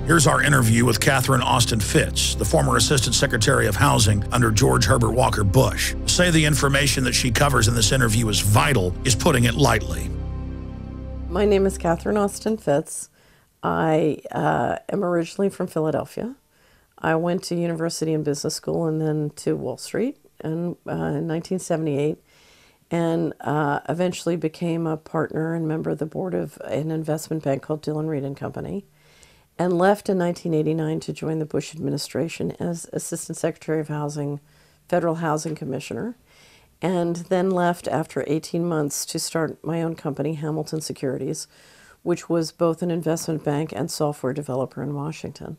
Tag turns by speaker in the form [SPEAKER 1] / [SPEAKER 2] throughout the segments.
[SPEAKER 1] Here's our interview with Catherine Austin Fitts, the former Assistant Secretary of Housing under George Herbert Walker Bush. To say the information that she covers in this interview is vital is putting it lightly.
[SPEAKER 2] My name is Catherine Austin Fitts. I am originally from Philadelphia. I went to university and business school and then to Wall Street in 1978, and eventually became a partner and member of the board of an investment bank called Dillon Read & Company, and left in 1989 to join the Bush administration as Assistant Secretary of Housing, Federal Housing Commissioner, and then left after 18 months to start my own company, Hamilton Securities, which was both an investment bank and software developer in Washington.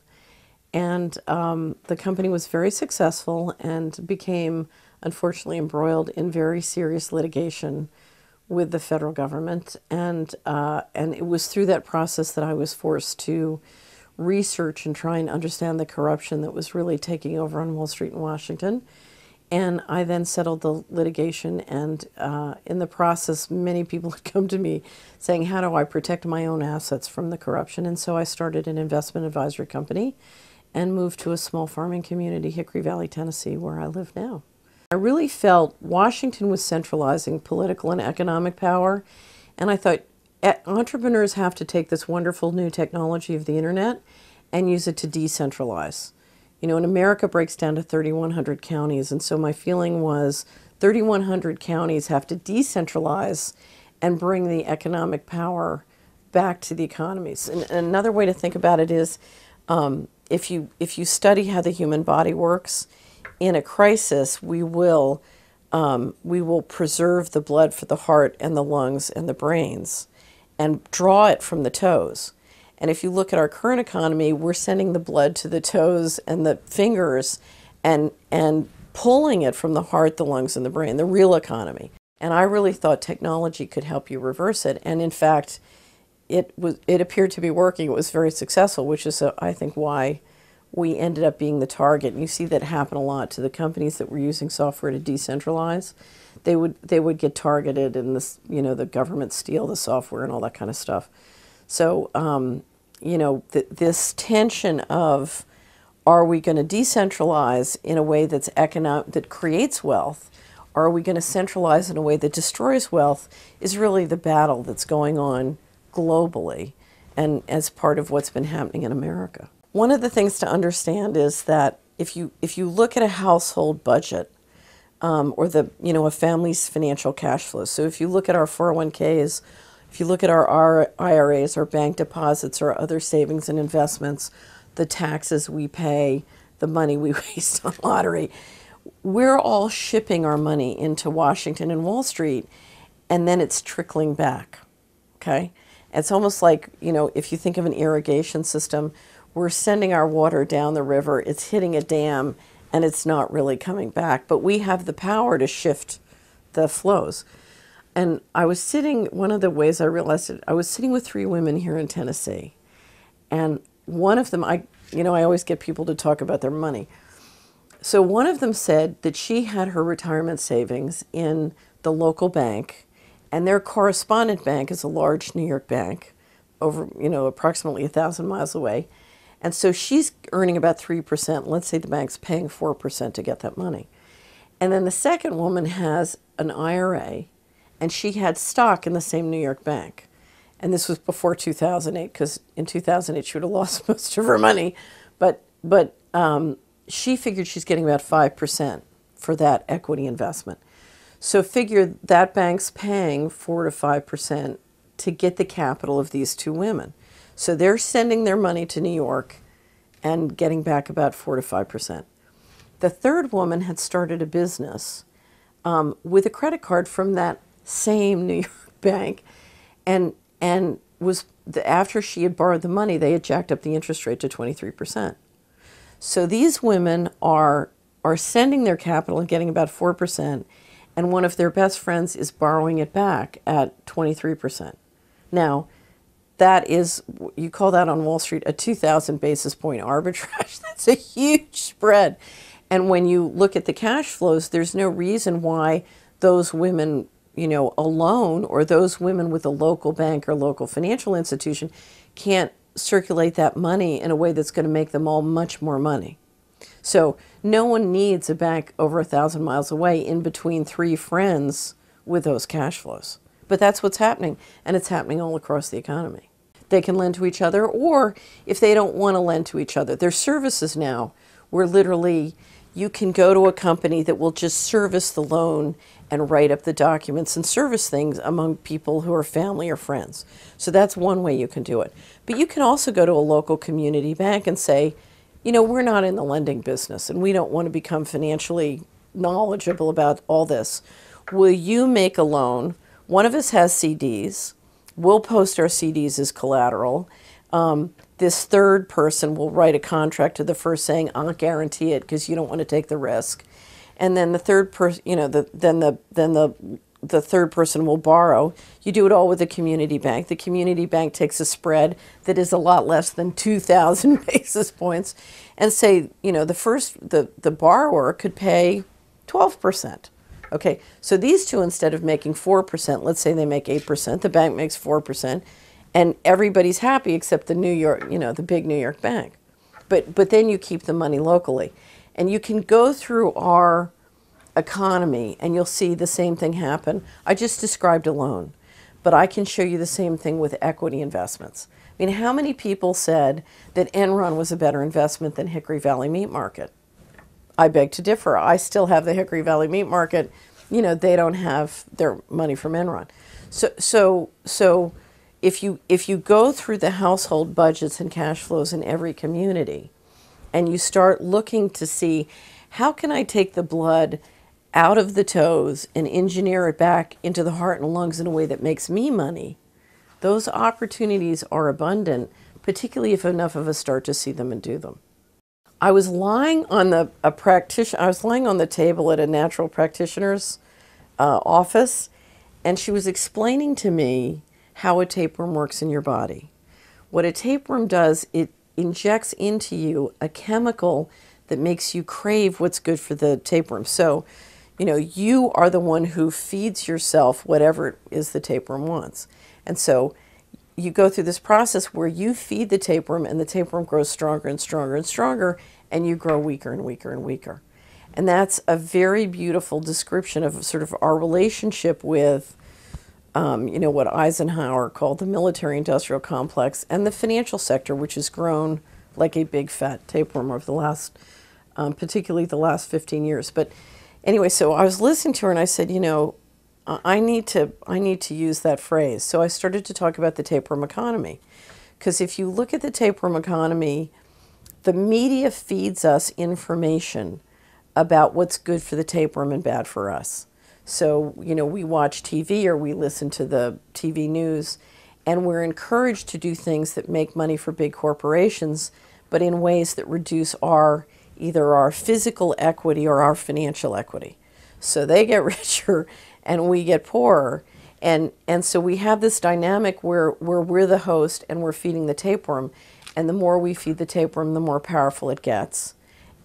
[SPEAKER 2] And the company was very successful and became, unfortunately, embroiled in very serious litigation with the federal government. And it was through that process that I was forced to research and try and understand the corruption that was really taking over on Wall Street in Washington. And I then settled the litigation, and in the process, many people had come to me saying, how do I protect my own assets from the corruption? And so I started an investment advisory company and moved to a small farming community, Hickory Valley, Tennessee, where I live now. I really felt Washington was centralizing political and economic power, and I thought entrepreneurs have to take this wonderful new technology of the internet and use it to decentralize. You know, and America breaks down to 3,100 counties, and so my feeling was 3,100 counties have to decentralize and bring the economic power back to the economies. And another way to think about it is, if you study how the human body works, in a crisis we will preserve the blood for the heart and the lungs and the brains, and draw it from the toes. And if you look at our current economy, we're sending the blood to the toes and the fingers and pulling it from the heart, the lungs, and the brain, the real economy. And I really thought technology could help you reverse it. And in fact, it appeared to be working. It was very successful, which is, I think, why we ended up being the target. And you see that happen a lot to the companies that were using software to decentralize. They would get targeted, and this, you know, the government steal the software and all that kind of stuff. So, you know, this tension of, are we going to decentralize in a way that's that creates wealth, or are we going to centralize in a way that destroys wealth, is really the battle that's going on globally, and as part of what's been happening in America. One of the things to understand is that if you look at a household budget, or a family's financial cash flow. So if you look at our 401ks, if you look at our IRAs, our bank deposits, or other savings and investments, the taxes we pay, the money we waste on lottery, we're all shipping our money into Washington and Wall Street, and then it's trickling back, okay? It's almost like, you know, if you think of an irrigation system, we're sending our water down the river, it's hitting a dam, and it's not really coming back, but we have the power to shift the flows. And I was sitting, one of the ways I realized it, I was sitting with 3 women here in Tennessee, and one of them, I always get people to talk about their money. So one of them said that she had her retirement savings in the local bank, and their correspondent bank is a large New York bank, over, approximately 1,000 miles away. And so she's earning about 3%. Let's say the bank's paying 4% to get that money. And then the second woman has an IRA, and she had stock in the same New York bank. And this was before 2008, because in 2008 she would have lost most of her money. But she figured she's getting about 5% for that equity investment. So figure that bank's paying 4 to 5% to get the capital of these 2 women. So they're sending their money to New York and getting back about 4 to 5%. The third woman had started a business with a credit card from that same New York bank, and after she had borrowed the money, they had jacked up the interest rate to 23%. So these women are sending their capital and getting about 4%, and one of their best friends is borrowing it back at 23%. Now, that is, you call that on Wall Street a 2,000 basis point arbitrage. That's a huge spread. And when you look at the cash flows, there's no reason why those women, alone, or those women with a local bank or local financial institution can't circulate that money in a way that's going to make them all much more money. So no one needs a bank over 1,000 miles away in between three friends with those cash flows. But that's what's happening, and it's happening all across the economy. They can lend to each other, or if they don't want to lend to each other, there's services now where literally you can go to a company that will just service the loan and write up the documents and service things among people who are family or friends. So that's one way you can do it. But you can also go to a local community bank and say, you know, we're not in the lending business and we don't want to become financially knowledgeable about all this. Will you make a loan? One of us has CDs. We'll post our CDs as collateral. This third person will write a contract to the first saying, I'll guarantee it because you don't want to take the risk. And then the third person, you know, the third person will borrow. You do it all with a community bank. The community bank takes a spread that is a lot less than 2,000 basis points and say, you know, the borrower could pay 12%. Okay, so these two, instead of making 4%, let's say they make 8%, the bank makes 4%, and everybody's happy except the New York, you know, the big New York bank. But then you keep the money locally. And you can go through our economy and you'll see the same thing happen. I just described a loan, but I can show you the same thing with equity investments. I mean, how many people said that Enron was a better investment than Hickory Valley Meat Market? I beg to differ. I still have the Hickory Valley Meat Market. You know, they don't have their money from Enron. So if you go through the household budgets and cash flows in every community, and you start looking to see, how can I take the blood out of the toes and engineer it back into the heart and lungs in a way that makes me money, those opportunities are abundant, particularly if enough of us start to see them and do them. I was lying on the table at a natural practitioner's office, and she was explaining to me how a tapeworm works in your body. What a tapeworm does, it injects into you a chemical that makes you crave what's good for the tapeworm. So, you know, you are the one who feeds yourself whatever it is the tapeworm wants. And so you go through this process where you feed the tapeworm and the tapeworm grows stronger and stronger and stronger, and you grow weaker and weaker and weaker. And that's a very beautiful description of sort of our relationship with, you know, what Eisenhower called the military-industrial complex and the financial sector, which has grown like a big fat tapeworm over the last, particularly the last 15 years. But anyway, so I was listening to her and I said, you know, I need to use that phrase. So I started to talk about the tapeworm economy. Because if you look at the tapeworm economy, the media feeds us information about what's good for the tapeworm and bad for us. So, you know, we watch TV or we listen to the TV news, and we're encouraged to do things that make money for big corporations, but in ways that reduce either our physical equity or our financial equity. So they get richer and we get poorer. And so we have this dynamic where we're the host and we're feeding the tapeworm. And the more we feed the tapeworm, the more powerful it gets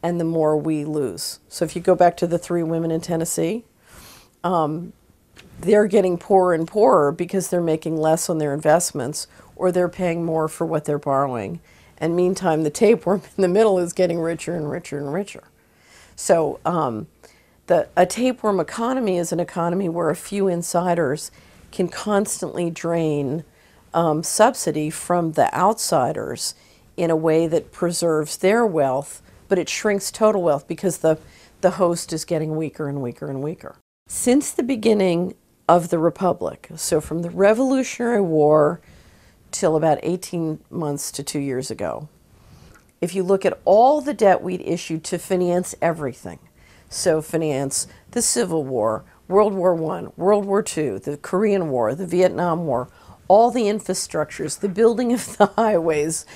[SPEAKER 2] and the more we lose. So if you go back to the 3 women in Tennessee, they're getting poorer and poorer because they're making less on their investments or they're paying more for what they're borrowing. And meantime, the tapeworm in the middle is getting richer and richer and richer. So a tapeworm economy is an economy where a few insiders can constantly drain subsidy from the outsiders in a way that preserves their wealth, but it shrinks total wealth because the host is getting weaker and weaker and weaker. Since the beginning of the Republic, so from the Revolutionary War till about 18 months to 2 years ago, if you look at all the debt we'd issued to finance everything, so finance the Civil War, World War I, World War II, the Korean War, the Vietnam War, all the infrastructures, the building of the highways,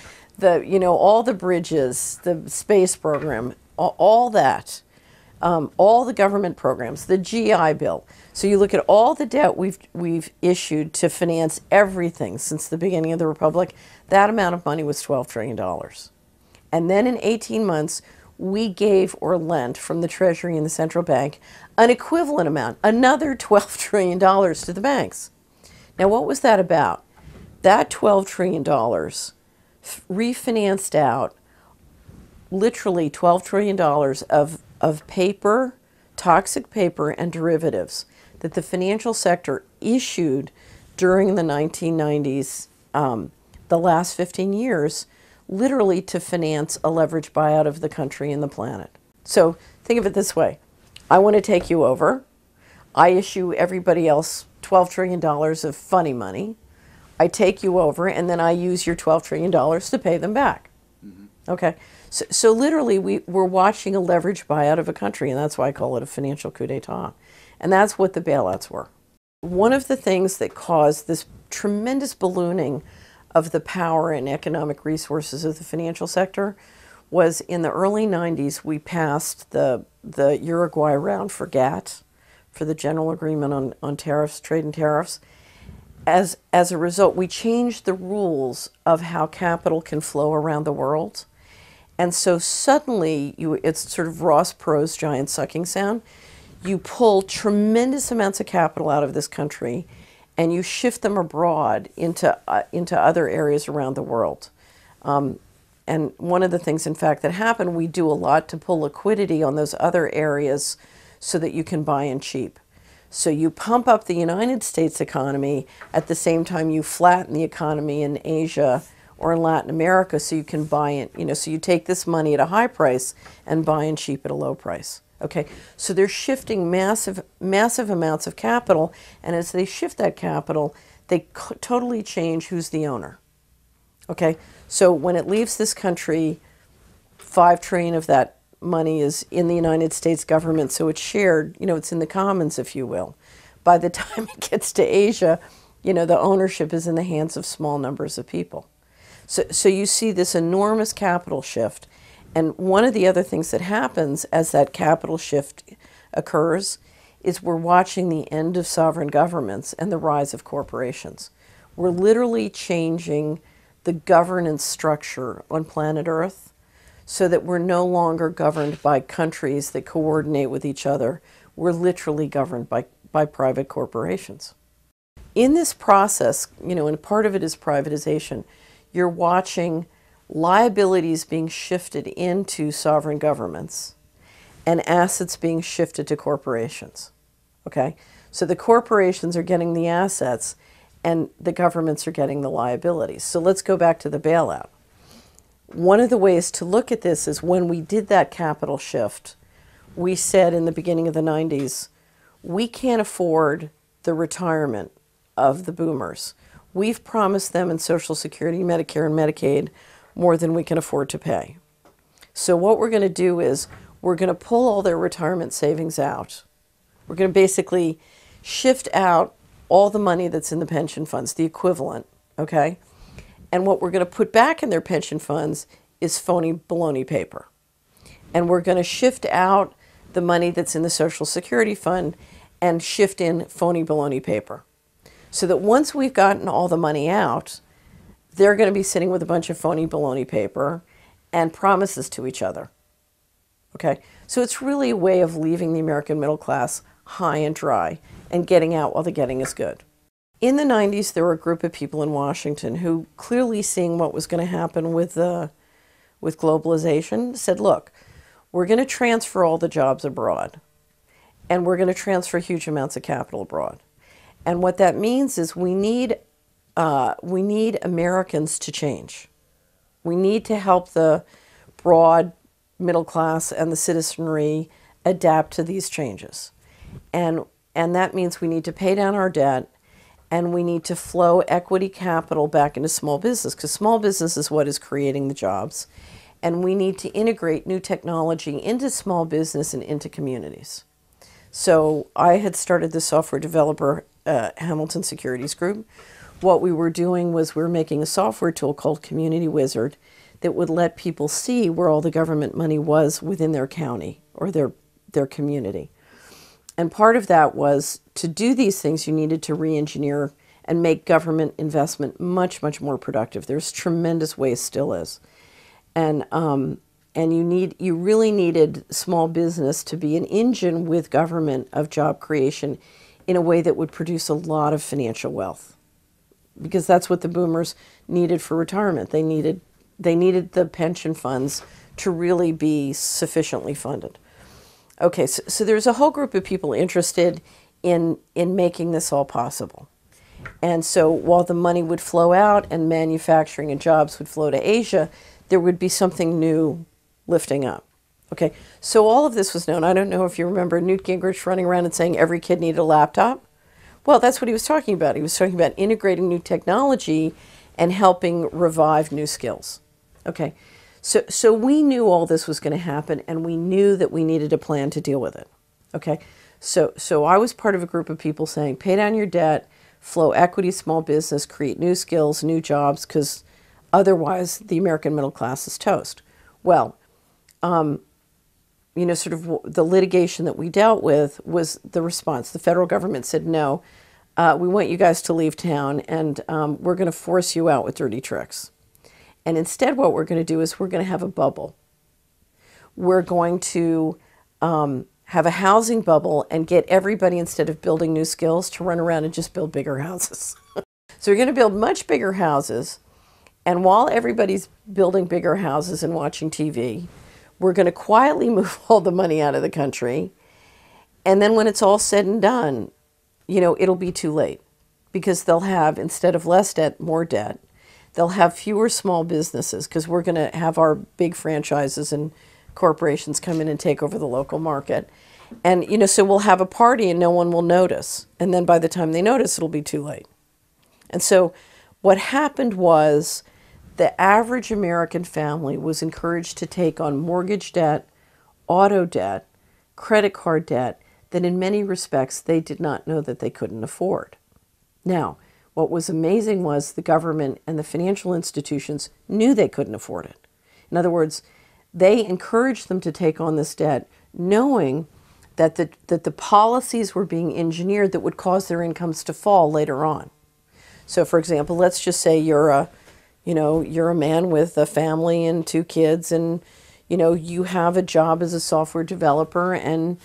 [SPEAKER 2] all the bridges, the space program, all that, all the government programs, the GI Bill. So you look at all the debt we've issued to finance everything since the beginning of the Republic, that amount of money was $12 trillion. And then in 18 months, we gave or lent from the Treasury and the central bank an equivalent amount, another $12 trillion to the banks. Now, what was that about? That $12 trillion refinanced out literally $12 trillion of paper, toxic paper, and derivatives that the financial sector issued during the 1990s, the last 15 years, literally to finance a leveraged buyout of the country and the planet. So think of it this way. I want to take you over. I issue everybody else $12 trillion of funny money. I take you over, and then I use your $12 trillion to pay them back. Okay? So literally, we're watching a leveraged buyout of a country, and that's why I call it a financial coup d'etat. And that's what the bailouts were. One of the things that caused this tremendous ballooning of the power and economic resources of the financial sector was in the early 90s, we passed the Uruguay round for GATT, for the General Agreement on Tariffs, Trade and Tariffs. As a result, we changed the rules of how capital can flow around the world. And so suddenly, it's sort of Ross Perot's giant sucking sound. You pull tremendous amounts of capital out of this country, and you shift them abroad into other areas around the world. And one of the things, in fact, that happened, we do a lot to pull liquidity on those other areas so that you can buy in cheap. So you pump up the United States economy at the same time you flatten the economy in Asia or in Latin America so you can buy in, so you take this money at a high price and buy in cheap at a low price. Okay, so they're shifting massive amounts of capital, and as they shift that capital, they totally change who's the owner. Okay, so when it leaves this country, $5 trillion of that money is in the United States government, so it's shared, it's in the commons, if you will. By the time it gets to Asia, the ownership is in the hands of small numbers of people. So you see this enormous capital shift. And one of the other things that happens as that capital shift occurs is we're watching the end of sovereign governments and the rise of corporations. We're literally changing the governance structure on planet Earth so that we're no longer governed by countries that coordinate with each other. We're literally governed by private corporations. In this process, and part of it is privatization, you're watching liabilities being shifted into sovereign governments and assets being shifted to corporations. Okay? So the corporations are getting the assets and the governments are getting the liabilities. So let's go back to the bailout. One of the ways to look at this is when we did that capital shift, we said in the beginning of the 90s, we can't afford the retirement of the boomers. We've promised them in Social Security, Medicare, and Medicaid more than we can afford to pay. So what we're going to do is we're going to pull all their retirement savings out. We're going to basically shift out all the money that's in the pension funds, the equivalent, okay? And what we're going to put back in their pension funds is phony baloney paper. And we're going to shift out the money that's in the Social Security fund and shift in phony baloney paper. So that once we've gotten all the money out, they're going to be sitting with a bunch of phony baloney paper and promises to each other. Okay? So it's really a way of leaving the American middle class high and dry and getting out while the getting is good. In the 90s, there were a group of people in Washington who, clearly seeing what was going to happen with globalization, said, look, we're going to transfer all the jobs abroad, and we're going to transfer huge amounts of capital abroad. And what that means is we need Americans to change. We need to help the broad middle class and the citizenry adapt to these changes. And that means we need to pay down our debt, and we need to flow equity capital back into small business, because small business is what is creating the jobs. And we need to integrate new technology into small business and into communities. So I had started the software developer Hamilton Securities Group. What we were doing was we were making a software tool called Community Wizard that would let people see where all the government money was within their county or their community. And part of that was to do these things, you needed to re-engineer and make government investment much, much more productive. There's tremendous waste, still is. And you really needed small business to be an engine with government of job creation in a way that would produce a lot of financial wealth. Because that's what the boomers needed for retirement. They needed They needed the pension funds to really be sufficiently funded. Okay, so there's a whole group of people interested in making this all possible. And so while the money would flow out and manufacturing and jobs would flow to Asia, there would be something new lifting up. Okay, so all of this was known. I don't know if you remember Newt Gingrich running around and saying every kid needed a laptop. Well, that's what he was talking about. He was talking about integrating new technology and helping revive new skills. Okay, so we knew all this was going to happen, and we knew that we needed a plan to deal with it. Okay, so I was part of a group of people saying, pay down your debt, flow equity, small business, create new skills, new jobs, because otherwise the American middle class is toast. Well, you know, sort of the litigation that we dealt with was the response. The federal government said, no, we want you guys to leave town, and we're going to force you out with dirty tricks. And instead what we're going to do is we're going to have a bubble. We're going to have a housing bubble and get everybody, instead of building new skills, to run around and just build bigger houses. So we're going to build much bigger houses, and while everybody's building bigger houses and watching TV, we're going to quietly move all the money out of the country. And then when it's all said and done, you know, it'll be too late, because they'll have, instead of less debt, more debt. They'll have fewer small businesses, because we're going to have our big franchises and corporations come in and take over the local market. And, you know, so we'll have a party and no one will notice. And then by the time they notice, it'll be too late. And so what happened was the average American family was encouraged to take on mortgage debt, auto debt, credit card debt that in many respects they did not know that they couldn't afford. Now, what was amazing was the government and the financial institutions knew they couldn't afford it. In other words, they encouraged them to take on this debt, knowing that the policies were being engineered that would cause their incomes to fall later on. So, for example, let's just say you're a man with a family and 2 kids, and you have a job as a software developer, and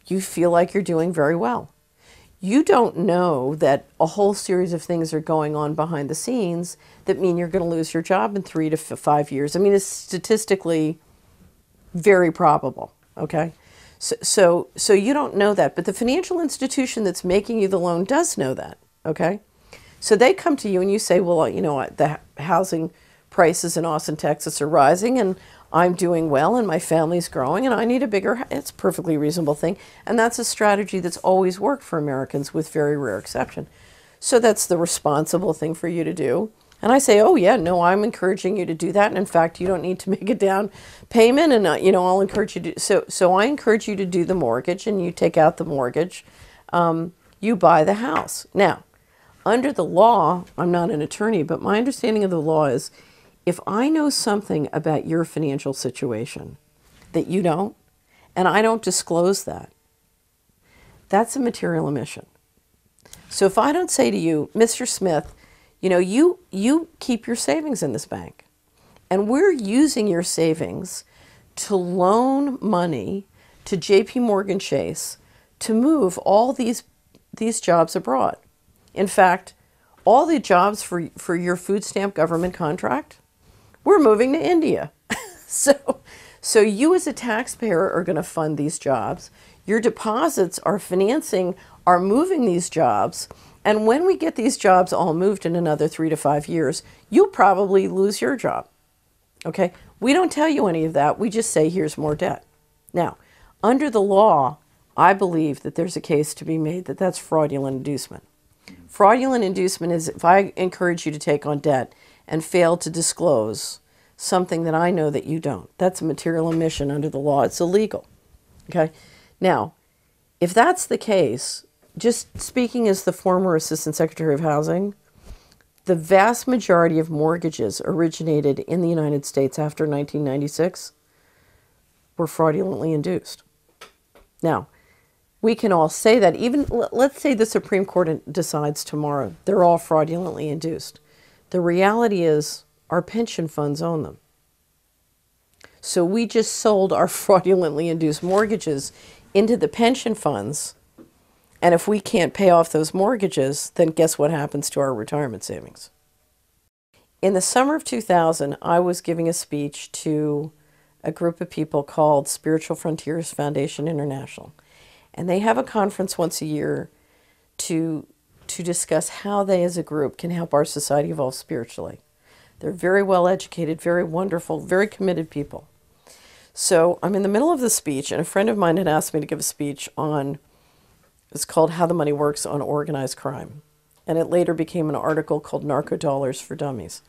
[SPEAKER 2] you feel like you're doing very well. You don't know that a whole series of things are going on behind the scenes that mean you're going to lose your job in 3 to 5 years. I mean, it's statistically very probable, okay? So you don't know that, but the financial institution that's making you the loan does know that, okay? So they come to you and you say, well, you know what, the housing prices in Austin, Texas are rising, and I'm doing well, and my family's growing, and I need a bigger, it's a perfectly reasonable thing. And that's a strategy that's always worked for Americans with very rare exception. So that's the responsible thing for you to do. And I say, oh yeah, no, I'm encouraging you to do that. And in fact, you don't need to make a down payment, and I'll encourage you to, so I encourage you to do the mortgage, and you take out the mortgage, you buy the house. Now, under the law, I'm not an attorney, but my understanding of the law is, if I know something about your financial situation that you don't, and I don't disclose that, that's a material omission. So if I don't say to you, Mr. Smith, you keep your savings in this bank, and we're using your savings to loan money to JP Morgan Chase to move all these jobs abroad. In fact, all the jobs for your food stamp government contract, we're moving to India. So you as a taxpayer are going to fund these jobs. Your deposits are moving these jobs. And when we get these jobs all moved in another 3 to 5 years, you'll probably lose your job. Okay? We don't tell you any of that. We just say, here's more debt. Now, under the law, I believe that there's a case to be made that that's fraudulent inducement. Fraudulent inducement is if I encourage you to take on debt and fail to disclose something that I know that you don't. That's a material omission under the law. It's illegal. Okay? Now, if that's the case, just speaking as the former Assistant Secretary of Housing, the vast majority of mortgages originated in the United States after 1996 were fraudulently induced. Now, we can all say that. Even, let's say the Supreme Court decides tomorrow they're all fraudulently induced. The reality is our pension funds own them. So we just sold our fraudulently induced mortgages into the pension funds, and if we can't pay off those mortgages, then guess what happens to our retirement savings? In the summer of 2000, I was giving a speech to a group of people called Spiritual Frontiers Foundation International. And they have a conference once a year to discuss how they as a group can help our society evolve spiritually. They're very well educated, very wonderful, very committed people. So I'm in the middle of the speech, and a friend of mine had asked me to give a speech on, it's called How the Money Works on Organized Crime. And it later became an article called Narco Dollars for Dummies.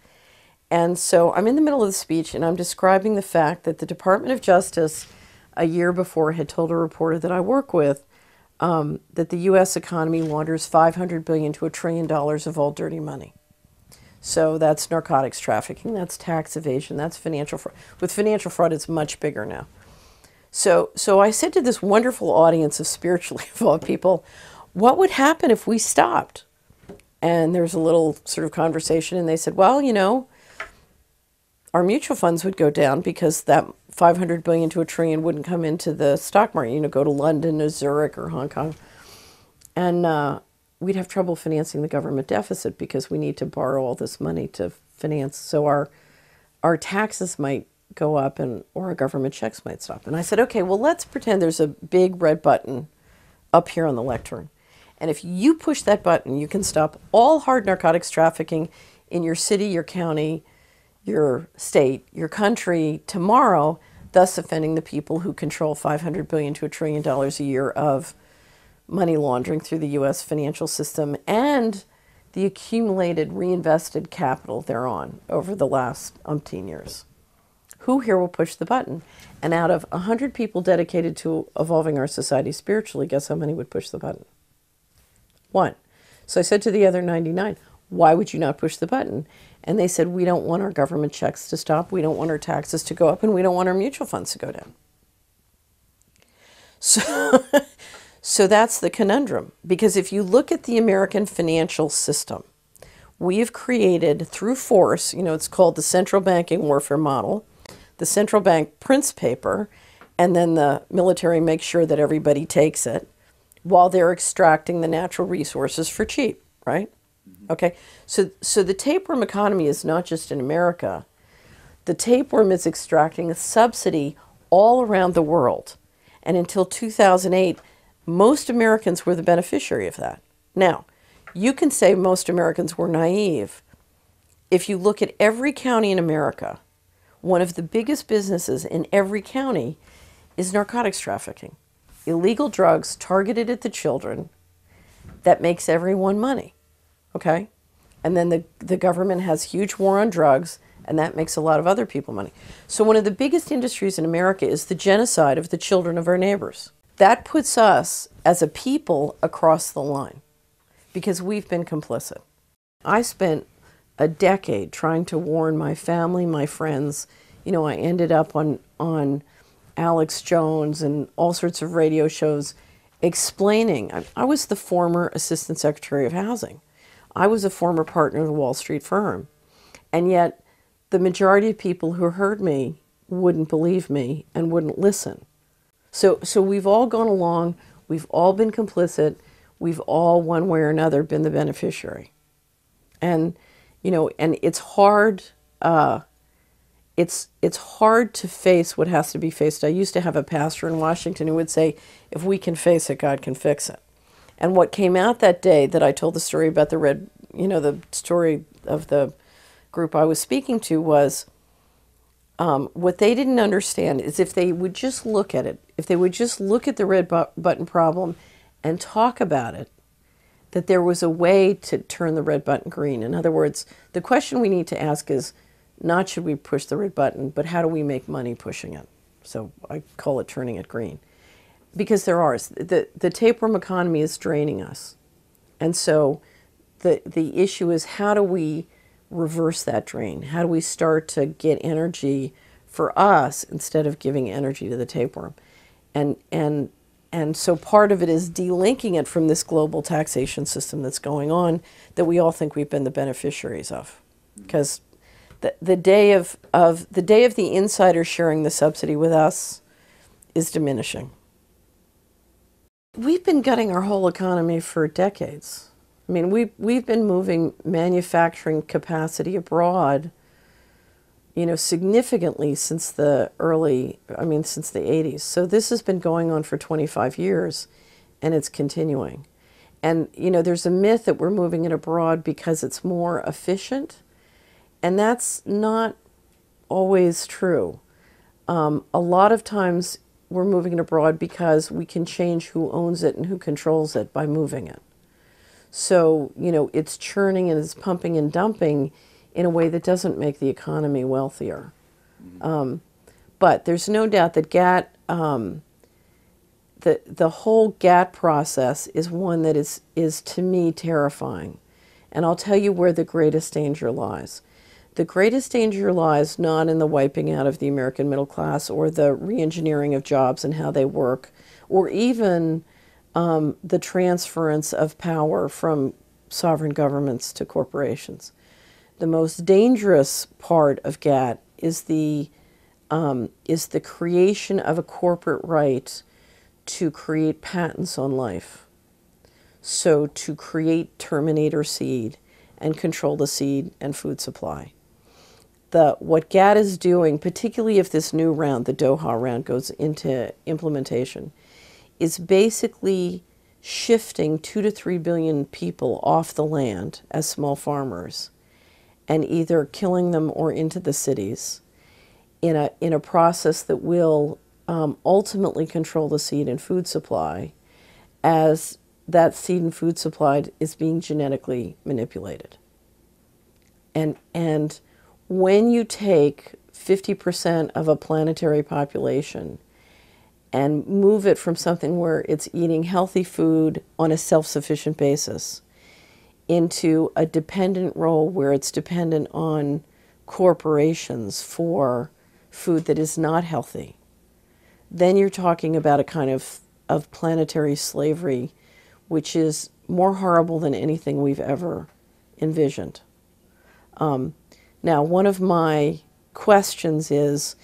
[SPEAKER 2] And so I'm in the middle of the speech, and I'm describing the fact that the Department of Justice a year before had told a reporter that I work with that the U.S. economy launders $500 billion to $1 trillion of all dirty money. So that's narcotics trafficking, that's tax evasion, that's financial fraud. With financial fraud, it's much bigger now. So I said to this wonderful audience of spiritually evolved people, what would happen if we stopped? And there was a little sort of conversation, and they said, well, you know, our mutual funds would go down because that $500 billion to $1 trillion wouldn't come into the stock market, you know, go to London or Zurich or Hong Kong. And we'd have trouble financing the government deficit because we need to borrow all this money to finance. So our taxes might go up or our government checks might stop. And I said, okay, well, let's pretend there's a big red button up here on the lectern. And if you push that button, you can stop all hard narcotics trafficking in your city, your county, your state, your country tomorrow, thus offending the people who control $500 billion to $1 trillion a year of money laundering through the U.S. financial system and the accumulated reinvested capital thereon over the last umpteen years. Who here will push the button? And out of 100 people dedicated to evolving our society spiritually, guess how many would push the button? 1. So I said to the other 99, why would you not push the button? And they said, we don't want our government checks to stop, we don't want our taxes to go up, and we don't want our mutual funds to go down. So that's the conundrum. Because if you look at the American financial system, we have created through force, you know, it's called the central banking warfare model. The central bank prints paper, and then the military makes sure that everybody takes it while they're extracting the natural resources for cheap, right? Okay, so the tapeworm economy is not just in America. The tapeworm is extracting a subsidy all around the world. And until 2008, most Americans were the beneficiary of that. Now, you can say most Americans were naive. If you look at every county in America, one of the biggest businesses in every county is narcotics trafficking. Illegal drugs targeted at the children that makes everyone money. Okay? And then the government has huge war on drugs, and that makes a lot of other people money. So one of the biggest industries in America is the genocide of the children of our neighbors. That puts us as a people across the line because we've been complicit. I spent a decade trying to warn my family, my friends. You know, I ended up on Alex Jones and all sorts of radio shows explaining. I was the former Assistant Secretary of Housing. I was a former partner of a Wall Street firm. And yet the majority of people who heard me wouldn't believe me and wouldn't listen. So we've all gone along, we've all been complicit, we've all one way or another been the beneficiary. And, you know, and it's hard, it's hard to face what has to be faced. I used to have a pastor in Washington who would say, if we can face it, God can fix it. And what came out that day that I told the story about the story of the group I was speaking to was, what they didn't understand is if they would just look at it, if they would just look at the red button problem and talk about it, that there was a way to turn the red button green. In other words, the question we need to ask is not should we push the red button, but how do we make money pushing it? So I call it turning it green. Because there are. The tapeworm economy is draining us. And so the issue is how do we reverse that drain? How do we start to get energy for us instead of giving energy to the tapeworm? And so part of it is delinking it from this global taxation system that's going on that we all think we've been the beneficiaries of. Because the day of the insider sharing the subsidy with us is diminishing. We've been gutting our whole economy for decades. I mean, we've been moving manufacturing capacity abroad, you know, significantly since the since the 80s. So this has been going on for 25 years, and it's continuing. And, you know, there's a myth that we're moving it abroad because it's more efficient, and that's not always true. A lot of times we're moving it abroad because we can change who owns it and who controls it by moving it. So, you know, it's churning and it's pumping and dumping in a way that doesn't make the economy wealthier. But there's no doubt that the whole GATT process is one that is to me terrifying. And I'll tell you where the greatest danger lies. The greatest danger lies not in the wiping out of the American middle class or the re-engineering of jobs and how they work, or even the transference of power from sovereign governments to corporations. The most dangerous part of GATT is the creation of a corporate right to create patents on life. So to create terminator seed and control the seed and food supply. What GATT is doing, particularly if this new round, the Doha round, goes into implementation, is basically shifting 2 to 3 billion people off the land as small farmers and either killing them or into the cities in a process that will ultimately control the seed and food supply, as that seed and food supply is being genetically manipulated. And when you take 50% of a planetary population and move it from something where it's eating healthy food on a self-sufficient basis into a dependent role where it's dependent on corporations for food that is not healthy, then you're talking about a kind of planetary slavery, which is more horrible than anything we've ever envisioned. Now, one of my questions is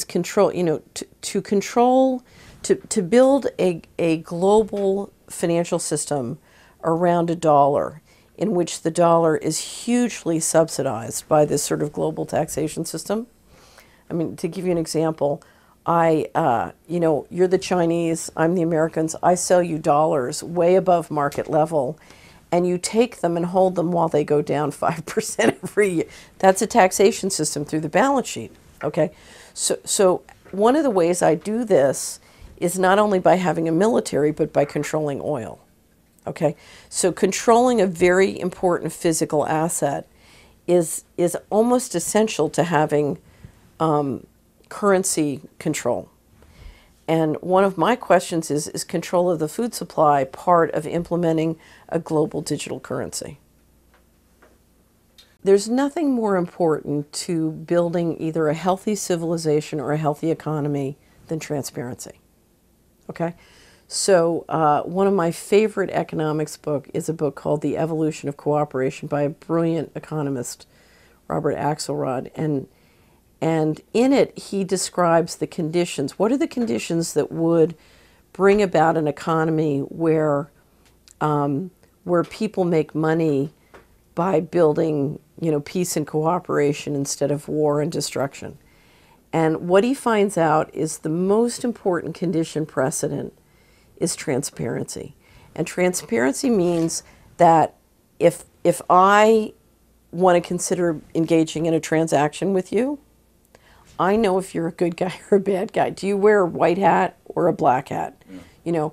[SPEAKER 2] control, you know, to control, to build a global financial system around a dollar, in which the dollar is hugely subsidized by this sort of global taxation system. I mean, to give you an example, you know, you're the Chinese, I'm the Americans, I sell you dollars way above market level, and you take them and hold them while they go down 5% every year. That's a taxation system through the balance sheet, okay? So one of the ways I do this is not only by having a military, but by controlling oil, okay? So controlling a very important physical asset is almost essential to having currency control. And one of my questions is control of the food supply part of implementing a global digital currency? There's nothing more important to building either a healthy civilization or a healthy economy than transparency. Okay? So one of my favorite economics book is a book called The Evolution of Cooperation by a brilliant economist, Robert Axelrod. And in it, he describes the conditions. What are the conditions that would bring about an economy where people make money by building, you know, peace and cooperation instead of war and destruction? And what he finds out is the most important condition precedent is transparency. And transparency means that if I want to consider engaging in a transaction with you, I know if you're a good guy or a bad guy. Do you wear a white hat or a black hat? Yeah. You know,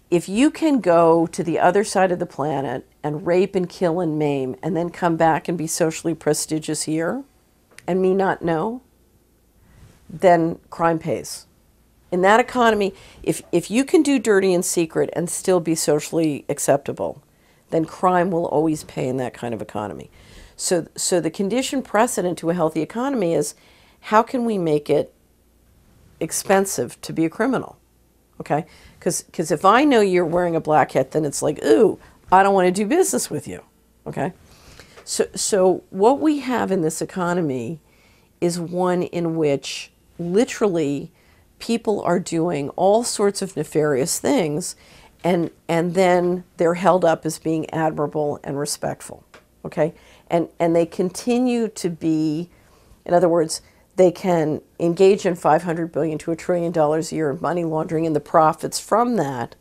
[SPEAKER 2] if you can go to the other side of the planet and rape and kill and maim and then come back and be socially prestigious here and me not know, then crime pays. In that economy, if you can do dirty in secret and still be socially acceptable, then crime will always pay in that kind of economy. So the condition precedent to a healthy economy is, how can we make it expensive to be a criminal? Okay? Because if I know you're wearing a black hat, then it's like, ooh, I don't want to do business with you. Okay? So what we have in this economy is one in which literally people are doing all sorts of nefarious things, and then they're held up as being admirable and respectful, okay? And they continue to be, in other words, they can engage in $500 billion to $1 trillion a year of money laundering and the profits from that,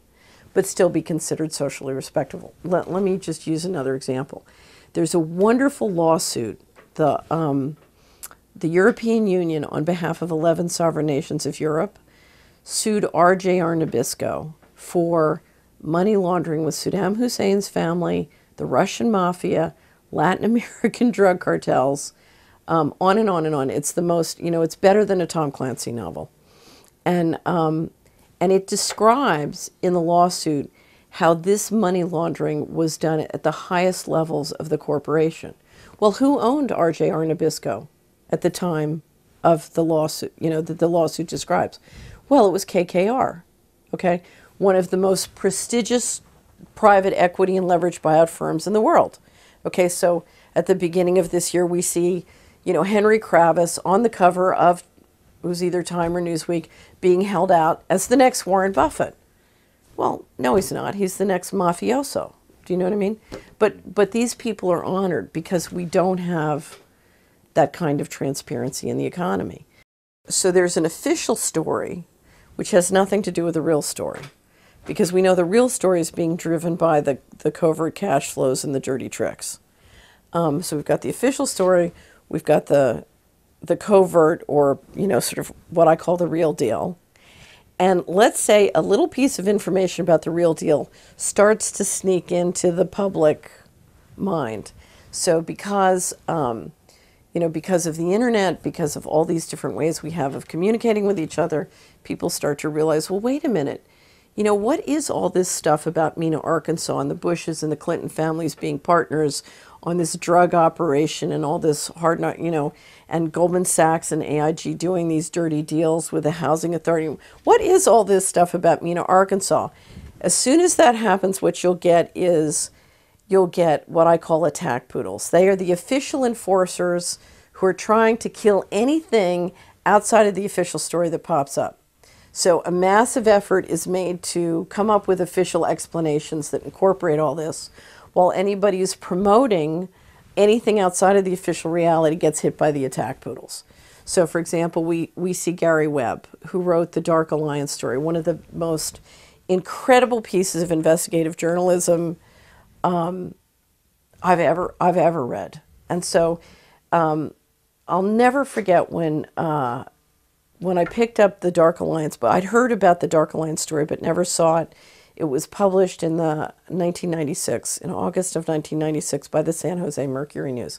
[SPEAKER 2] but still be considered socially respectable. Let me just use another example. There's a wonderful lawsuit, the European Union, on behalf of 11 sovereign nations of Europe, sued RJR Nabisco for money laundering with Saddam Hussein's family, the Russian mafia, Latin American drug cartels, on and on and on. It's the most, it's better than a Tom Clancy novel. And it describes in the lawsuit how this money laundering was done at the highest levels of the corporation. Well, who owned RJR Nabisco at the time of the lawsuit, that the lawsuit describes? Well, it was KKR, okay? One of the most prestigious private equity and leveraged buyout firms in the world. Okay, so at the beginning of this year, we see, Henry Kravis on the cover of, it was either Time or Newsweek, being held out as the next Warren Buffett. Well, no, he's not. He's the next mafioso. Do you know what I mean? But these people are honored because we don't have that kind of transparency in the economy. So there's an official story which has nothing to do with the real story, because we know the real story is being driven by the covert cash flows and the dirty tricks. So we've got the official story, we've got the covert, or sort of what I call the real deal. And let's say a little piece of information about the real deal starts to sneak into the public mind. So because because of the internet, because of all these different ways we have of communicating with each other, people start to realize, well, wait a minute, what is all this stuff about Mena, Arkansas, and the Bushes and the Clinton families being partners on this drug operation and all this hard, and Goldman Sachs and AIG doing these dirty deals with the housing authority? What is all this stuff about Mena, Arkansas? As soon as that happens, what you'll get what I call attack poodles. They are the official enforcers who are trying to kill anything outside of the official story that pops up. So a massive effort is made to come up with official explanations that incorporate all this, while anybody who's promoting anything outside of the official reality gets hit by the attack poodles. So for example, we see Gary Webb, who wrote the Dark Alliance story, one of the most incredible pieces of investigative journalism I've ever read. And so I'll never forget when I picked up the Dark Alliance, but I'd heard about the Dark Alliance story but never saw it. It was published in the 1996, in August of 1996, by the San Jose Mercury News.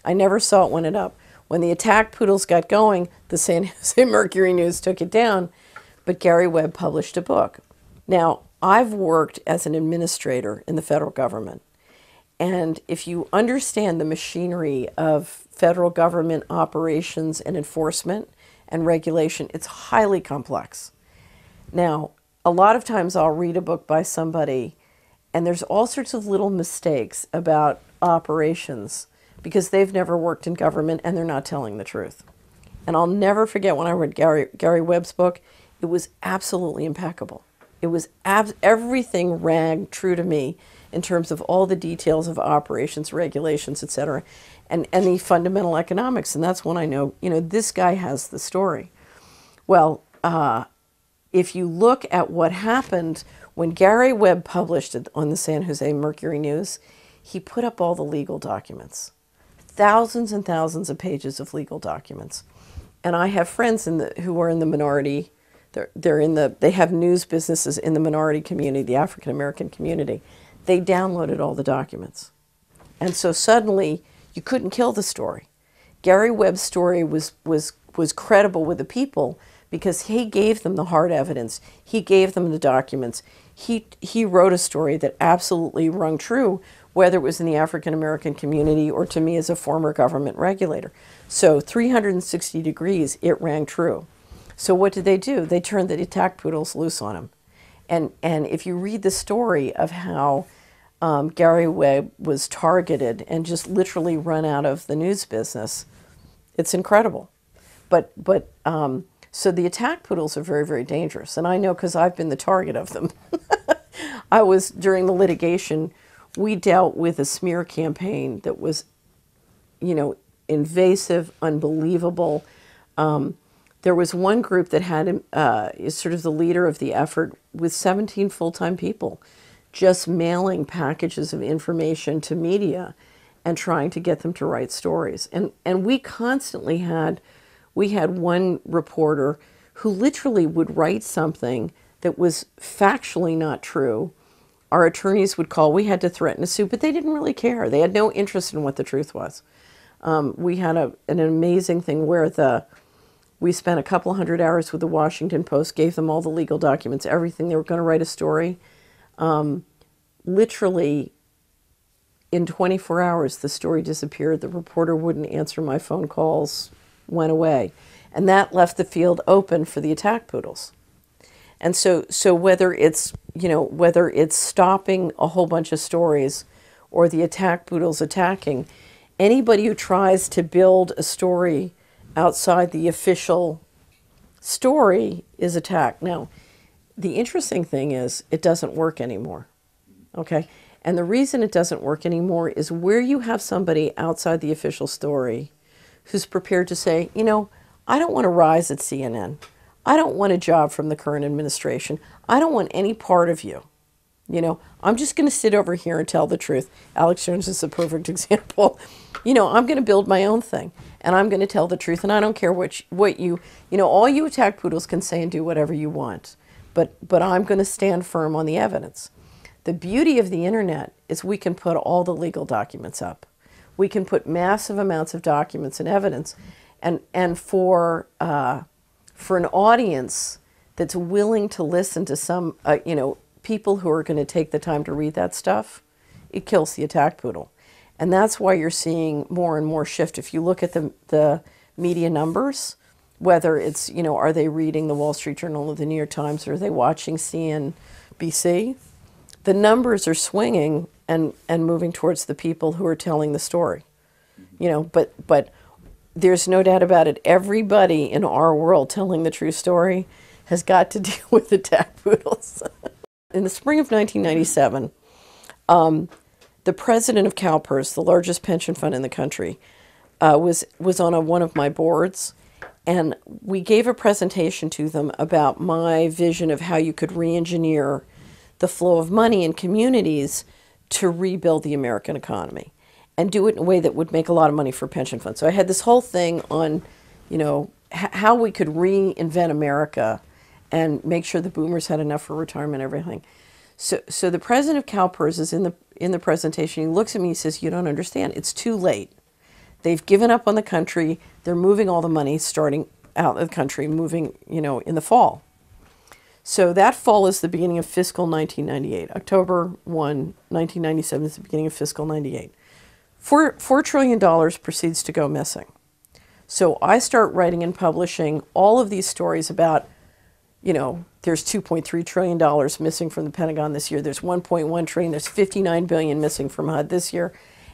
[SPEAKER 2] I never saw it when it up. When the attack poodles got going, the San Jose Mercury News took it down, but Gary Webb published a book. Now, I've worked as an administrator in the federal government, and if you understand the machinery of federal government operations and enforcement and regulation, it's highly complex. Now, a lot of times I'll read a book by somebody and there's all sorts of little mistakes about operations because they've never worked in government and they're not telling the truth. And I'll never forget when I read Gary Webb's book, it was absolutely impeccable. It was everything rang true to me in terms of all the details of operations, regulations, et cetera, and the fundamental economics. And that's when I know, this guy has the story. Well, if you look at what happened when Gary Webb published it on the San Jose Mercury News, he put up all the legal documents, thousands and thousands of pages of legal documents. And I have friends who are in the minority. They have news businesses in the minority community, the African American community. They downloaded all the documents. And so suddenly you couldn't kill the story. Gary Webb's story was credible with the people because he gave them the hard evidence. He gave them the documents. He wrote a story that absolutely rung true, whether it was in the African American community or to me as a former government regulator. So 360 degrees, it rang true. So what did they do? They turned the attack poodles loose on him. And if you read the story of how Gary Webb was targeted and just literally run out of the news business, it's incredible. So the attack poodles are very, very dangerous. And I know because I've been the target of them. I was, during the litigation, we dealt with a smear campaign that was, invasive, unbelievable. There was one group that had is sort of the leader of the effort with 17 full-time people, just mailing packages of information to media and trying to get them to write stories. And we constantly had one reporter who literally would write something that was factually not true. Our attorneys would call. We had to threaten a suit, but they didn't really care. They had no interest in what the truth was. We had an amazing thing where we spent a couple hundred hours with the Washington Post, gave them all the legal documents, everything. They were going to write a story. Literally, in 24 hours, the story disappeared. The reporter wouldn't answer my phone calls, went away. And that left the field open for the attack poodles. And so whether it's stopping a whole bunch of stories or the attack poodles attacking, anybody who tries to build a story outside the official story is attacked. Now, the interesting thing is it doesn't work anymore, okay? And the reason it doesn't work anymore is where you have somebody outside the official story who's prepared to say, I don't want to rise at CNN. I don't want a job from the current administration. I don't want any part of you. I'm just going to sit over here and tell the truth. Alex Jones is a perfect example. I'm going to build my own thing, and I'm going to tell the truth, and I don't care what you all you attack poodles can say and do whatever you want, but I'm going to stand firm on the evidence. The beauty of the internet is we can put all the legal documents up. We can put massive amounts of documents and evidence, and for an audience that's willing to listen to some, people who are going to take the time to read that stuff, it kills the attack poodle. And that's why you're seeing more and more shift. If you look at the media numbers, whether it's, are they reading the Wall Street Journal or the New York Times, or are they watching CNBC, the numbers are swinging and moving towards the people who are telling the story. But there's no doubt about it. Everybody in our world telling the true story has got to deal with attack poodles. In the spring of 1997, the president of CalPERS, the largest pension fund in the country, was on one of my boards, and we gave a presentation to them about my vision of how you could re-engineer the flow of money in communities to rebuild the American economy and do it in a way that would make a lot of money for pension funds. So I had this whole thing on, how we could reinvent America and make sure the boomers had enough for retirement and everything. So the president of CalPERS is in the presentation. He looks at me and says, "You don't understand. It's too late. They've given up on the country. They're moving all the money starting out of the country, moving, in the fall." So that fall is the beginning of fiscal 1998. October 1, 1997 is the beginning of fiscal 98. $4 trillion proceeds to go missing. So I start writing and publishing all of these stories about, there's $2.3 trillion missing from the Pentagon this year. There's $1.1 trillion. There's $59 billion missing from HUD this year.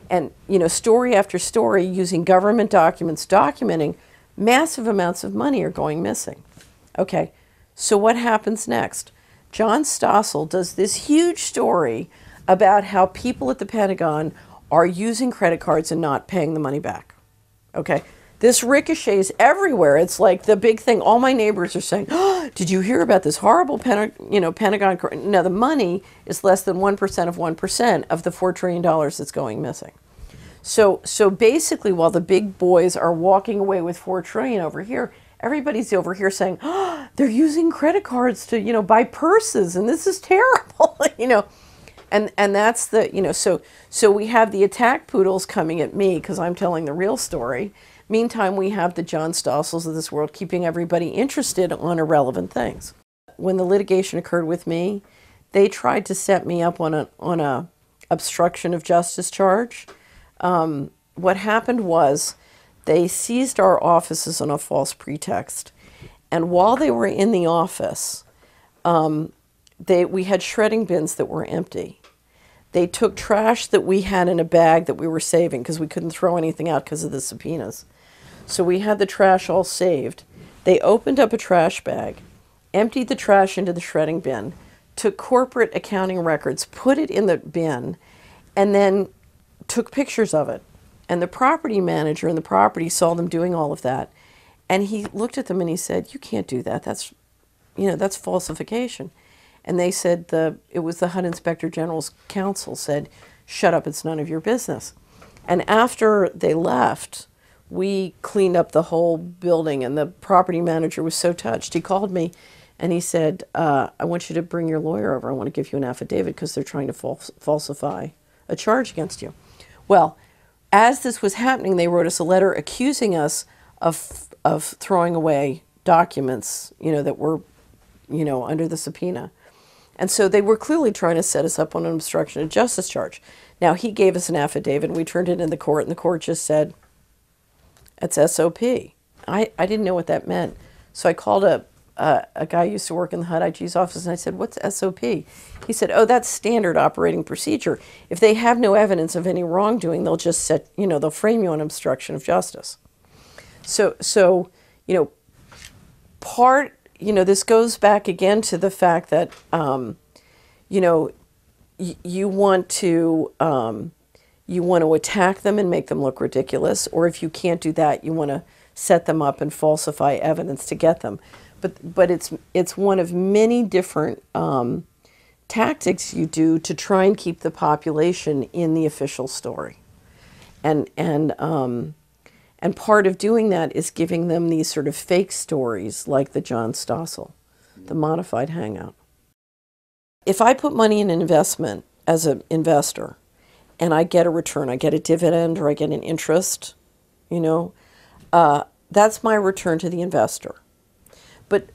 [SPEAKER 2] And, story after story using government documents documenting massive amounts of money are going missing. Okay, so what happens next? John Stossel does this huge story about how people at the Pentagon are using credit cards and not paying the money back. Okay, this ricochets everywhere. It's like the big thing. All my neighbors are saying, "Oh, did you hear about this horrible Pentagon?" Now the money is less than 1% of 1% of the $4 trillion that's going missing. So basically, while the big boys are walking away with $4 trillion over here, everybody's over here saying, "Oh, they're using credit cards to buy purses, and this is terrible," And that's the, so we have the attack poodles coming at me because I'm telling the real story. Meantime, we have the John Stossels of this world keeping everybody interested on irrelevant things. When the litigation occurred with me, they tried to set me up on a obstruction of justice charge. What happened was they seized our offices on a false pretext. And while they were in the office, we had shredding bins that were empty. They took trash that we had in a bag that we were saving because we couldn't throw anything out because of the subpoenas. So we had the trash all saved. They opened up a trash bag, emptied the trash into the shredding bin, took corporate accounting records, put it in the bin, and then took pictures of it. And the property manager in the property saw them doing all of that. And he looked at them and he said, "You can't do that. That's, that's falsification." And they said, it was the HUD Inspector General's counsel said, "Shut up, it's none of your business." And after they left, we cleaned up the whole building, and the property manager was so touched. He called me and he said, "I want you to bring your lawyer over. I want to give you an affidavit because they're trying to falsify a charge against you." Well, as this was happening, they wrote us a letter accusing us of throwing away documents, that were, under the subpoena. And so they were clearly trying to set us up on an obstruction of justice charge. Now, he gave us an affidavit, and we turned it in the court, and the court just said, "It's SOP." I didn't know what that meant. So I called a guy who used to work in the HUD IG's office, and I said, "What's SOP?" He said, "Oh, that's standard operating procedure. If they have no evidence of any wrongdoing, they'll just they'll frame you on obstruction of justice." So this goes back again to the fact that, you want to attack them and make them look ridiculous, or if you can't do that, you want to set them up and falsify evidence to get them. But it's one of many different tactics you do to try and keep the population in the official story, and part of doing that is giving them these sort of fake stories like the John Stossel, the modified hangout. If I put money in an investment as an investor and I get a return, I get a dividend or I get an interest, that's my return to the investor. But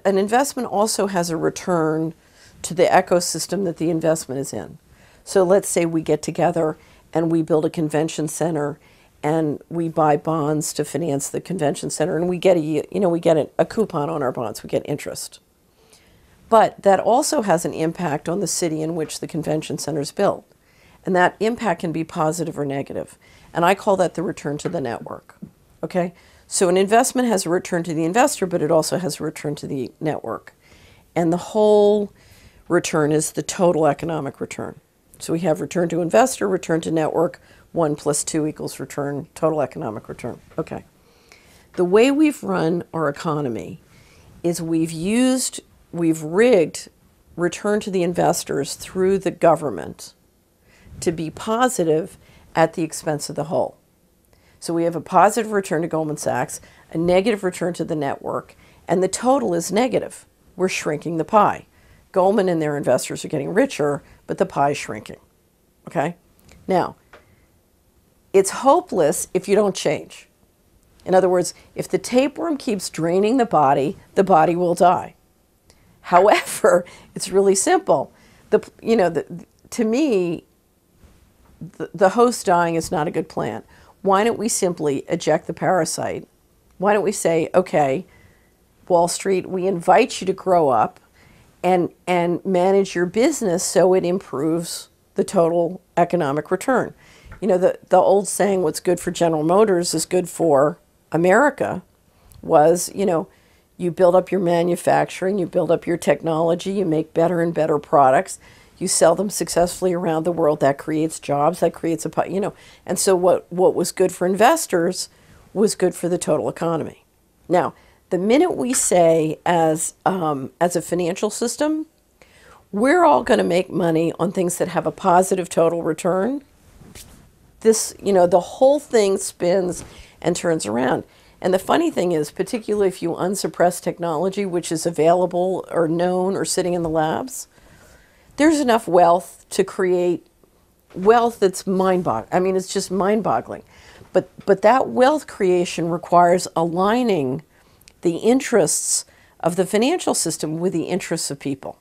[SPEAKER 2] an investment also has a return to the ecosystem that the investment is in. So let's say we get together and we build a convention center and we buy bonds to finance the convention center, and we get a coupon on our bonds, we get interest. But that also has an impact on the city in which the convention center is built. And that impact can be positive or negative. And I call that the return to the network. Okay? So an investment has a return to the investor, but it also has a return to the network. And the whole return is the total economic return. So we have return to investor, return to network, 1 + 2 = return, total economic return. Okay. The way we've run our economy is we've rigged return to the investors through the government to be positive at the expense of the whole. So we have a positive return to Goldman Sachs, a negative return to the network, and the total is negative. We're shrinking the pie. Goldman and their investors are getting richer, but the pie is shrinking. Okay? Now, it's hopeless if you don't change. In other words, if the tapeworm keeps draining the body will die. However, it's really simple. To me, the host dying is not a good plan. Why don't we simply eject the parasite? Why don't we say, okay, Wall Street, we invite you to grow up and manage your business so it improves the total economic return. The old saying, what's good for General Motors is good for America, was, you build up your manufacturing, you build up your technology, you make better and better products, you sell them successfully around the world, that creates jobs, that creates and so what was good for investors was good for the total economy. Now, the minute we say as a financial system, we're all going to make money on things that have a positive total return, the whole thing spins and turns around. And the funny thing is, particularly if you unsuppress technology, which is available or known or sitting in the labs, there's enough wealth to create wealth that's mind-boggling. It's just mind-boggling. But that wealth creation requires aligning the interests of the financial system with the interests of people.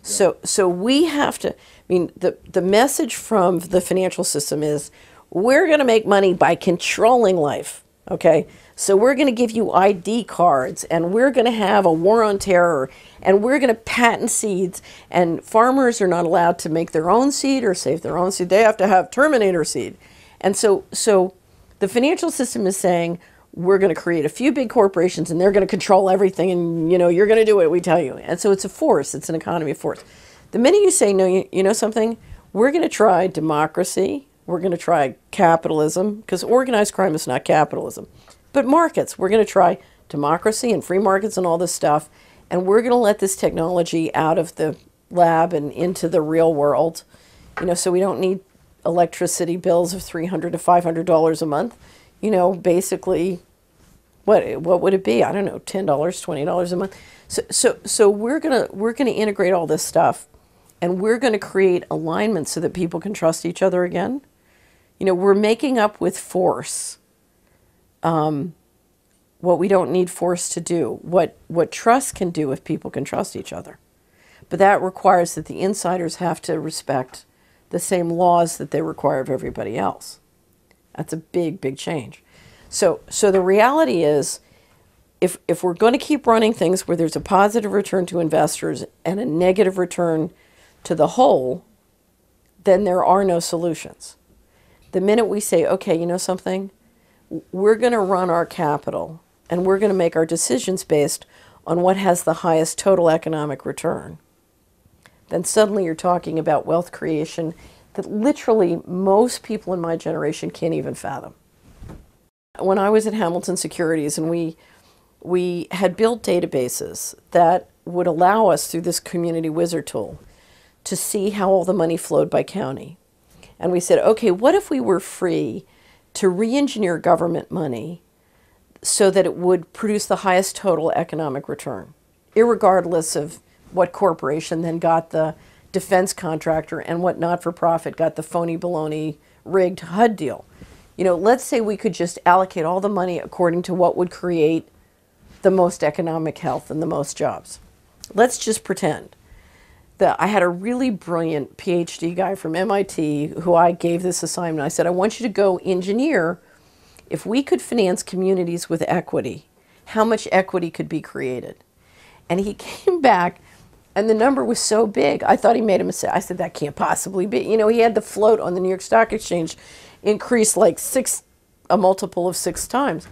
[SPEAKER 2] So we have to, the message from the financial system is, we're going to make money by controlling life, okay? So we're going to give you ID cards, and we're going to have a war on terror, and we're going to patent seeds, and farmers are not allowed to make their own seed or save their own seed. They have to have Terminator seed. And so the financial system is saying, we're going to create a few big corporations and they're going to control everything, and you're going to do what we tell you. And so it's a force. It's an economy of force. The minute you say, no, you know something, we're going to try democracy, we're going to try capitalism, because organized crime is not capitalism, but markets. We're going to try democracy and free markets and all this stuff, and we're going to let this technology out of the lab and into the real world, so we don't need electricity bills of $300 to $500 a month. Basically, what would it be? I don't know, $10, $20 a month. So we're gonna integrate all this stuff, and we're gonna create alignment so that people can trust each other again. We're making up with force what we don't need force to do. What trust can do if people can trust each other. But that requires that the insiders have to respect the same laws that they require of everybody else. That's a big, big change. So the reality is, if we're going to keep running things where there's a positive return to investors and a negative return to the whole, then there are no solutions. The minute we say, okay, you know something, we're going to run our capital and we're going to make our decisions based on what has the highest total economic return, then suddenly you're talking about wealth creation that literally most people in my generation can't even fathom. When I was at Hamilton Securities, and we had built databases that would allow us through this community wizard tool to see how all the money flowed by county. And we said, okay, what if we were free to re-engineer government money so that it would produce the highest total economic return, irregardless of what corporation then got the defense contractor and what not-for-profit got the phony baloney rigged HUD deal. Let's say we could just allocate all the money according to what would create the most economic health and the most jobs. Let's just pretend that I had a really brilliant PhD guy from MIT who I gave this assignment. I said, I want you to go engineer, if we could finance communities with equity, how much equity could be created? And he came back, and the number was so big, I thought he made a mistake. I said, that can't possibly be. He had the float on the New York Stock Exchange increased like a multiple of 6 times.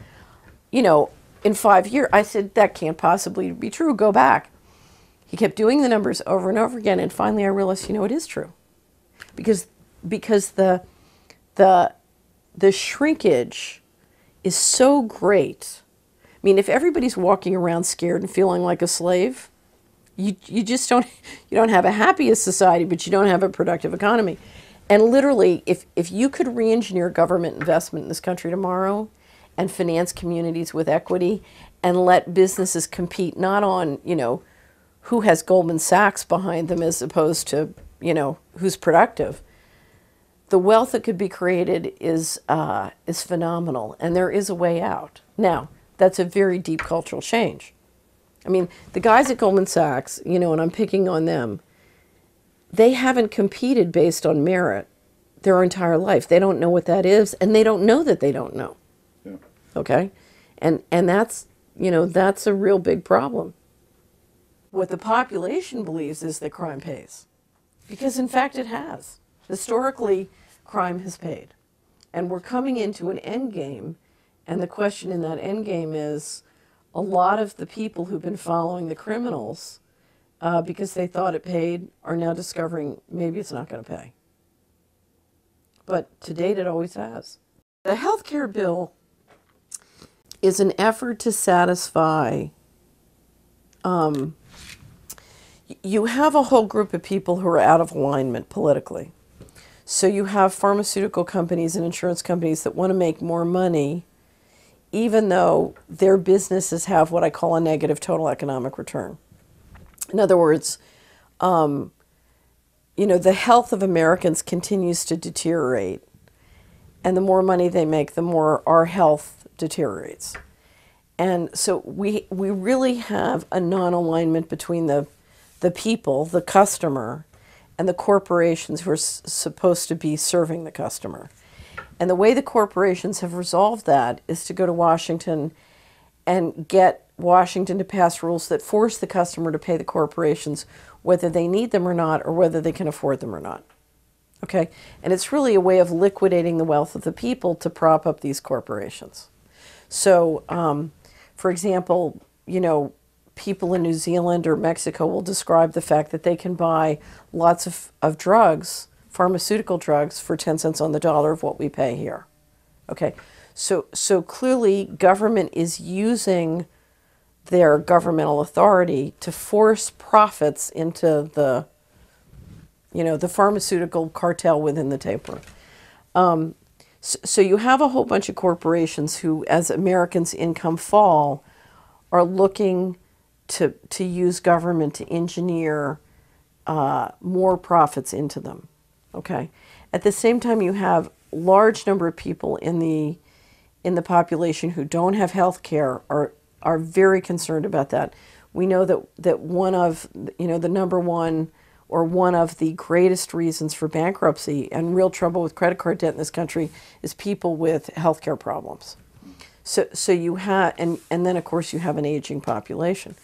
[SPEAKER 2] In 5 years, I said, that can't possibly be true. Go back. He kept doing the numbers over and over again, and finally I realized, it is true. Because the shrinkage is so great. I mean, if everybody's walking around scared and feeling like a slave, you just don't have a happiest society, but you don't have a productive economy. And literally, if you could re-engineer government investment in this country tomorrow and finance communities with equity and let businesses compete not on, who has Goldman Sachs behind them as opposed to, who's productive, the wealth that could be created is phenomenal, and there is a way out. Now, that's a very deep cultural change. I mean, the guys at Goldman Sachs, and I'm picking on them, they haven't competed based on merit their entire life. They don't know what that is, and they don't know that they don't know. Yeah. Okay? And that's, that's a real big problem. What the population believes is that crime pays. Because, in fact, it has. Historically, crime has paid. And we're coming into an end game, and the question in that end game is, a lot of the people who've been following the criminals because they thought it paid are now discovering maybe it's not going to pay. But to date, it always has. The health care bill is an effort to satisfy. You have a whole group of people who are out of alignment politically. So you have pharmaceutical companies and insurance companies that want to make more money, even though their businesses have what I call a negative total economic return. In other words, the health of Americans continues to deteriorate, and the more money they make, the more our health deteriorates. And so we really have a non-alignment between the people, the customer, and the corporations who are supposed to be serving the customer. And the way the corporations have resolved that is to go to Washington and get Washington to pass rules that force the customer to pay the corporations whether they need them or not, or whether they can afford them or not. Okay? And it's really a way of liquidating the wealth of the people to prop up these corporations. So, for example, people in New Zealand or Mexico will describe the fact that they can buy lots of drugs, pharmaceutical drugs, for 10 cents on the dollar of what we pay here. Okay, so clearly government is using their governmental authority to force profits into the pharmaceutical cartel within the taper. So you have a whole bunch of corporations who, as Americans' income fall, are looking to use government to engineer more profits into them. Okay. At the same time, you have a large number of people in the population who don't have health care, are very concerned about that. We know that one of the number one, or one of the greatest reasons for bankruptcy and real trouble with credit card debt in this country is people with healthcare problems. So you have, and then of course you have an aging population.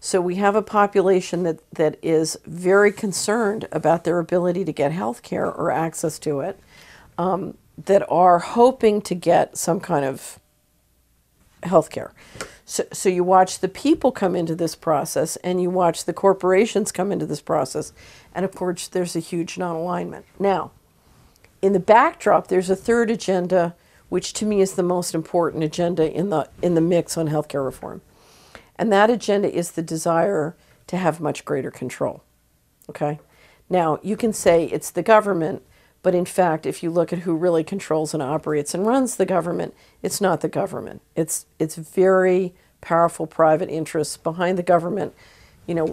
[SPEAKER 2] So we have a population that is very concerned about their ability to get health care or access to it, that are hoping to get some kind of health care. So you watch the people come into this process, and you watch the corporations come into this process, and of course there's a huge non-alignment. Now, in the backdrop, there's a third agenda, which to me is the most important agenda in the mix on healthcare reform. And that agenda is the desire to have much greater control. Okay? Now, you can say it's the government, but in fact, if you look at who really controls and operates and runs the government, it's not the government. It's very powerful private interests behind the government.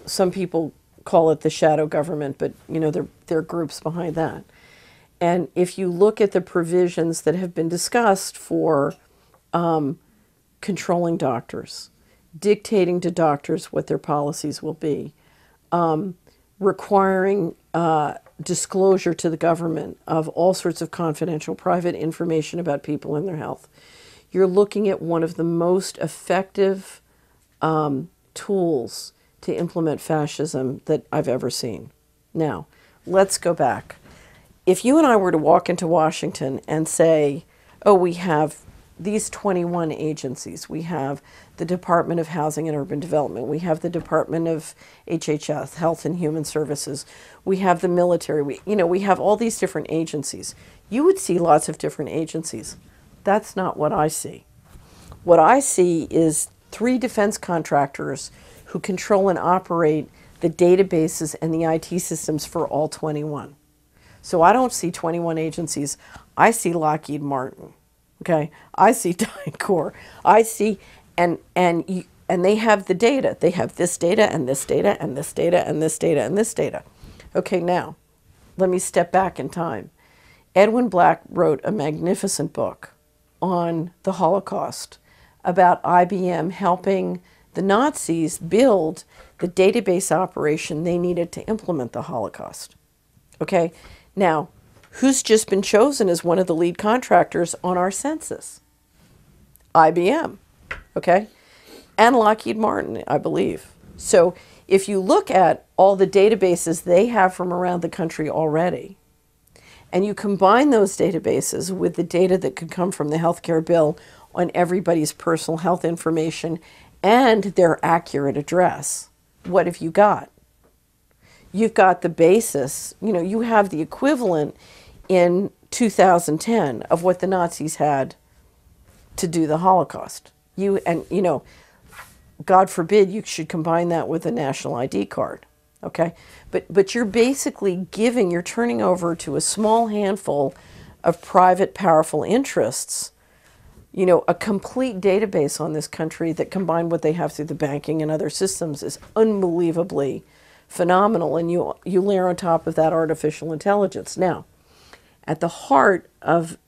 [SPEAKER 2] Some people call it the shadow government, but there are groups behind that. And if you look at the provisions that have been discussed for controlling doctors, dictating to doctors what their policies will be, requiring disclosure to the government of all sorts of confidential private information about people and their health, you're looking at one of the most effective tools to implement fascism that I've ever seen. Now, let's go back. If you and I were to walk into Washington and say, oh, we have these 21 agencies, we have the Department of Housing and Urban Development, we have the Department of HHS, Health and Human Services, we have the military, we have all these different agencies. You would see lots of different agencies. That's not what I see. What I see is 3 defense contractors who control and operate the databases and the IT systems for all 21. So I don't see 21 agencies. I see Lockheed Martin. Okay, I see DynCorp. I see, and they have the data. They have this data and this data and this data and this data and this data. Okay, now let me step back in time. Edwin Black wrote a magnificent book on the Holocaust about IBM helping the Nazis build the database operation they needed to implement the Holocaust. Okay, now, who's just been chosen as one of the lead contractors on our census? IBM, okay? And Lockheed Martin, I believe. So if you look at all the databases they have from around the country already, and you combine those databases with the data that could come from the healthcare bill on everybody's personal health information and their accurate address, what have you got? You've got the basis, you have the equivalent in 2010 of what the Nazis had to do the Holocaust. God forbid you should combine that with a national ID card, okay? But you're basically you're turning over to a small handful of private powerful interests, a complete database on this country that, combined what they have through the banking and other systems, is unbelievably phenomenal. And you layer on top of that artificial intelligence. Now, at the heart of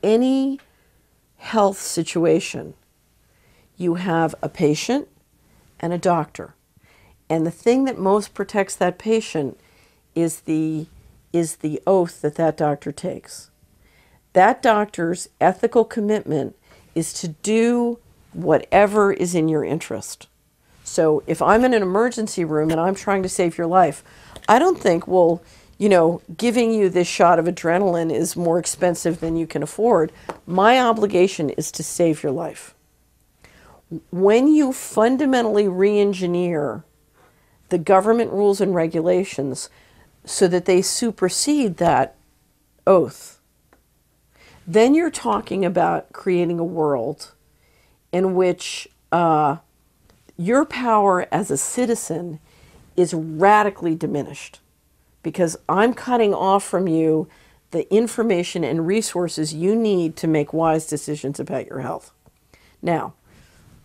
[SPEAKER 2] any health situation, you have a patient and a doctor. And the thing that most protects that patient is the oath that doctor takes. That doctor's ethical commitment is to do whatever is in your interest. So if I'm in an emergency room and I'm trying to save your life, I don't think, giving you this shot of adrenaline is more expensive than you can afford. My obligation is to save your life. When you fundamentally re-engineer the government rules and regulations so that they supersede that oath, then you're talking about creating a world in which your power as a citizen is radically diminished, because I'm cutting off from you the information and resources you need to make wise decisions about your health. Now,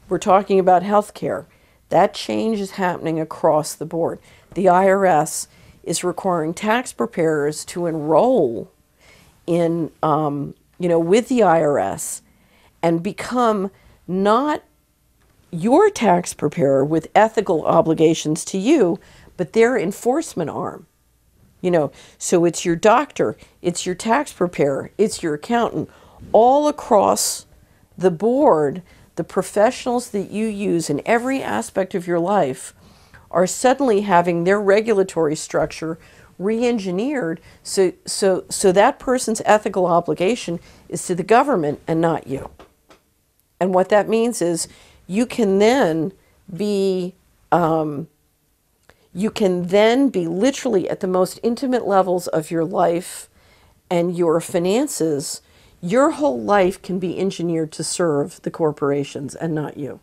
[SPEAKER 2] we're talking about healthcare. That change is happening across the board. The IRS is requiring tax preparers to enroll in, with the IRS and become not your tax preparer with ethical obligations to you, but their enforcement arm. So it's your doctor, it's your tax preparer, it's your accountant. All across the board, the professionals that you use in every aspect of your life are suddenly having their regulatory structure re-engineered so that person's ethical obligation is to the government and not you. And what that means is you can then be literally at the most intimate levels of your life and your finances. Your whole life can be engineered to serve the corporations and not you.